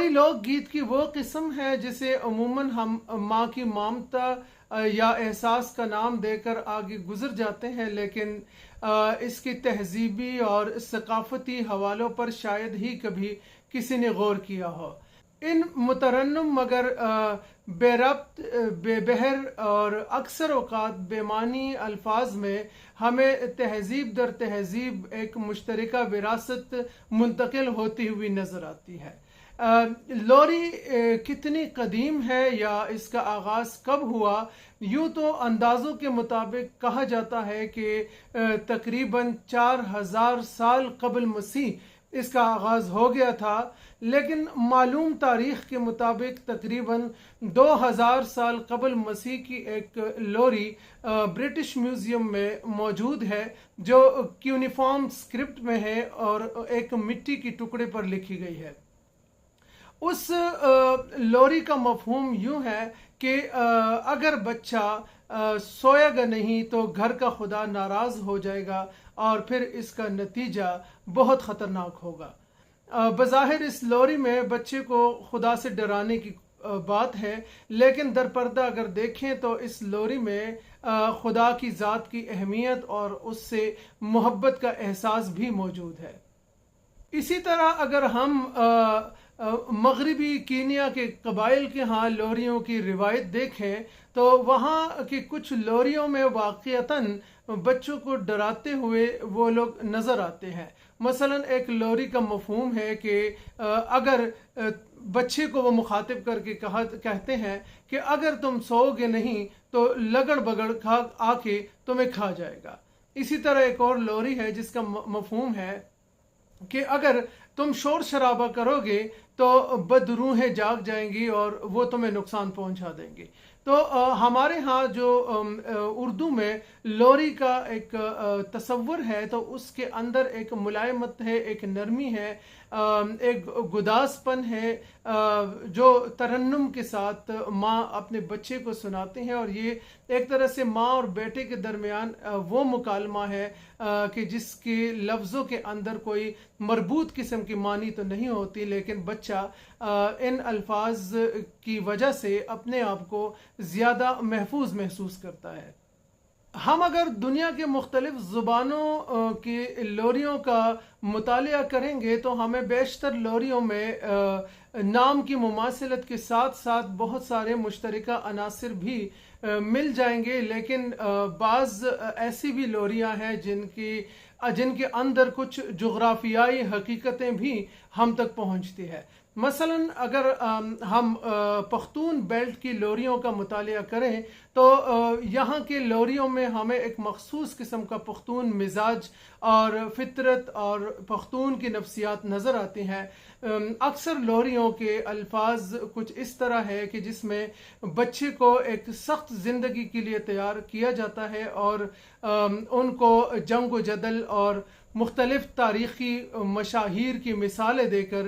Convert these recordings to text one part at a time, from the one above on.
لوری لوک گیت کی وہ قسم ہے جسے عموماً ہم ماں کی مامتا یا احساس کا نام دے کر آگے گزر جاتے ہیں، لیکن اس کی تہذیبی اور ثقافتی حوالوں پر شاید ہی کبھی کسی نے غور کیا ہو۔ ان مترنم مگر بے ربط، بے بہر اور اکثر اوقات بے معنی الفاظ میں ہمیں تہذیب در تہذیب ایک مشترکہ وراثت منتقل ہوتی ہوئی نظر آتی ہے۔ لوری کتنی قدیم ہے یا اس کا آغاز کب ہوا؟ یوں تو اندازوں کے مطابق کہا جاتا ہے کہ تقریباً 4000 سال قبل مسیح اس کا آغاز ہو گیا تھا، لیکن معلوم تاریخ کے مطابق تقریباً 2000 سال قبل مسیح کی ایک لوری برٹش میوزیم میں موجود ہے جو کیونیفارم اسکرپٹ میں ہے اور ایک مٹی کی ٹکڑے پر لکھی گئی ہے۔ اس لوری کا مفہوم یوں ہے کہ اگر بچہ سوئے گا نہیں تو گھر کا خدا ناراض ہو جائے گا اور پھر اس کا نتیجہ بہت خطرناک ہوگا۔ بظاہر اس لوری میں بچے کو خدا سے ڈرانے کی بات ہے، لیکن در پردہ اگر دیکھیں تو اس لوری میں خدا کی ذات کی اہمیت اور اس سے محبت کا احساس بھی موجود ہے۔ اسی طرح اگر ہم مغربی کینیا کے قبائل کے ہاں لوریوں کی روایت دیکھیں تو وہاں کی کچھ لوریوں میں واقعتاً بچوں کو ڈراتے ہوئے وہ لوگ نظر آتے ہیں۔ مثلا ایک لوری کا مفہوم ہے کہ اگر بچے کو وہ مخاطب کر کے کہتے ہیں کہ اگر تم سو گے نہیں تو لگڑ بگڑ آ کے تمہیں کھا جائے گا۔ اسی طرح ایک اور لوری ہے جس کا مفہوم ہے کہ اگر تم شور شرابہ کرو گے تو بدروحیں جاگ جائیں گی اور وہ تمہیں نقصان پہنچا دیں گے۔ تو ہمارے ہاں جو اردو میں لوری کا ایک تصور ہے تو اس کے اندر ایک ملائمت ہے، ایک نرمی ہے، ایک گداز پن ہے جو ترنم کے ساتھ ماں اپنے بچے کو سناتے ہیں، اور یہ ایک طرح سے ماں اور بیٹے کے درمیان وہ مکالمہ ہے کہ جس کے لفظوں کے اندر کوئی مربوط قسم کی معنی تو نہیں ہوتی، لیکن بچہ ان الفاظ کی وجہ سے اپنے آپ کو زیادہ محفوظ محسوس کرتا ہے۔ ہم اگر دنیا کے مختلف زبانوں کی لوریوں کا مطالعہ کریں گے تو ہمیں بیشتر لوریوں میں نام کی مماثلت کے ساتھ ساتھ بہت سارے مشترکہ عناصر بھی مل جائیں گے، لیکن بعض ایسی بھی لوریاں ہیں جن کے اندر کچھ جغرافیائی حقیقتیں بھی ہم تک پہنچتی ہے۔ مثلا اگر ہم پختون بیلٹ کی لوریوں کا مطالعہ کریں تو یہاں کے لوریوں میں ہمیں ایک مخصوص قسم کا پختون مزاج اور فطرت اور پختون کی نفسیات نظر آتی ہیں۔ اکثر لوریوں کے الفاظ کچھ اس طرح ہے کہ جس میں بچے کو ایک سخت زندگی کے لیے تیار کیا جاتا ہے اور ان کو جنگ و جدل اور مختلف تاریخی مشاہیر کی مثالیں دے کر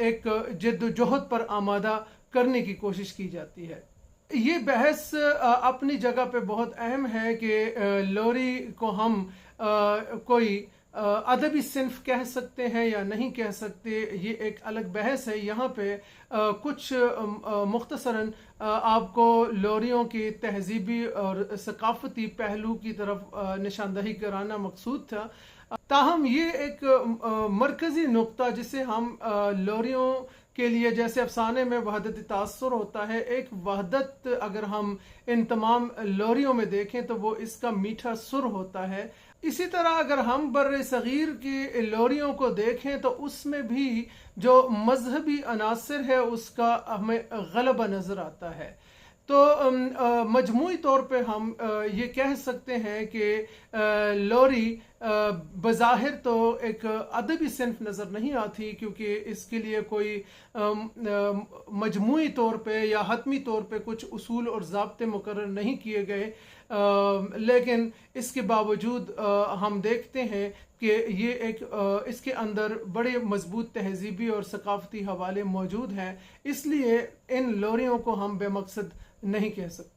ایک جد و جہد پر آمادہ کرنے کی کوشش کی جاتی ہے۔ یہ بحث اپنی جگہ پہ بہت اہم ہے کہ لوری کو ہم کوئی ادبی صنف کہہ سکتے ہیں یا نہیں کہہ سکتے، یہ ایک الگ بحث ہے۔ یہاں پہ کچھ مختصراً آپ کو لوریوں کی تہذیبی اور ثقافتی پہلو کی طرف نشاندہی کرانا مقصود تھا۔ تاہم یہ ایک مرکزی نقطہ جسے ہم لوریوں کے لیے، جیسے افسانے میں وحدت تاثر ہوتا ہے، ایک وحدت اگر ہم ان تمام لوریوں میں دیکھیں تو وہ اس کا میٹھا سر ہوتا ہے۔ اسی طرح اگر ہم بر صغیر کی لوریوں کو دیکھیں تو اس میں بھی جو مذہبی عناصر ہے اس کا ہمیں غلبہ نظر آتا ہے۔ تو مجموعی طور پہ ہم یہ کہہ سکتے ہیں کہ لوری بظاہر تو ایک ادبی صنف نظر نہیں آتی، کیونکہ اس کے لیے کوئی مجموعی طور پہ یا حتمی طور پہ کچھ اصول اور ضابطے مقرر نہیں کیے گئے، لیکن اس کے باوجود ہم دیکھتے ہیں کہ یہ ایک اس کے اندر بڑے مضبوط تہذیبی اور ثقافتی حوالے موجود ہیں، اس لیے ان لوریوں کو ہم بے مقصد نہیں کہہ سکتے۔